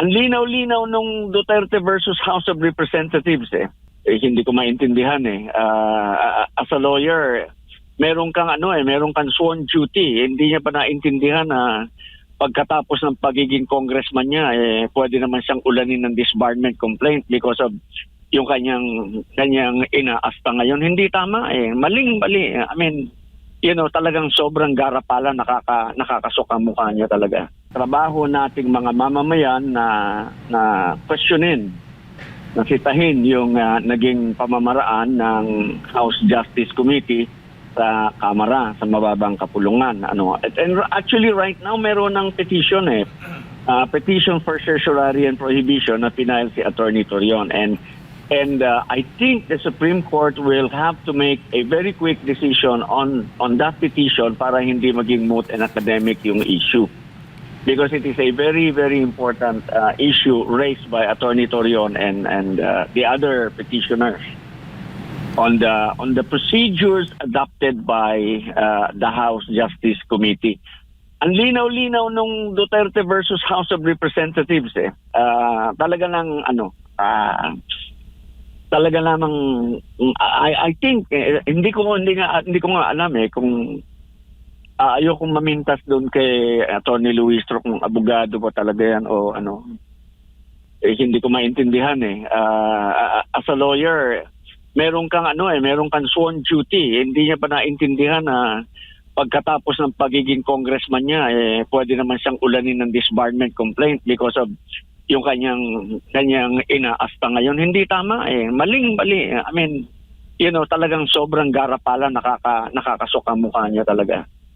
Ang linaw-linaw nung Duterte versus House of Representatives hindi ko maintindihan as a lawyer, meron kang meron kang sworn duty. Hindi niya pa naintindihan na pagkatapos ng pagiging congressman niya, pwede naman siyang ulanin ng disbarment complaint because of yung kanyang inaasta ngayon. Hindi tama Maling-mali. I mean, talagang sobrang garapala, nakakasok ang mukha niya talaga. Trabaho nating mga mamamayan na questionin, nasitahin yung naging pamamaraan ng House Justice Committee sa Kamara, sa mababang kapulungan. And actually right now meron ng petition petition for certiorari and prohibition na pinile si Attorney Torion. And I think the Supreme Court will have to make a very quick decision on that petition para hindi maging moot and academic yung issue. Because it is a very, very important issue raised by Attorney Torion and the other petitioners on the procedures adopted by the House Justice Committee. Ang linaw-linaw nung Duterte versus House of Representatives talaga ng talaga namang I think hindi ko nga alam kung ayokong mamintas doon kay Attorney Luistro kung abogado ba talaga yan o hindi ko maintindihan as a lawyer, meron kang meron kang sworn duty. Hindi niya pa naintindihan na pagkatapos ng pagiging congressman niya, pwede naman siyang ulanin ng disbarment complaint because of yung kanyang inaasta ngayon. Hindi tama Maling-mali. I mean, talagang sobrang garapala, nakakasok ang mukha niya talaga.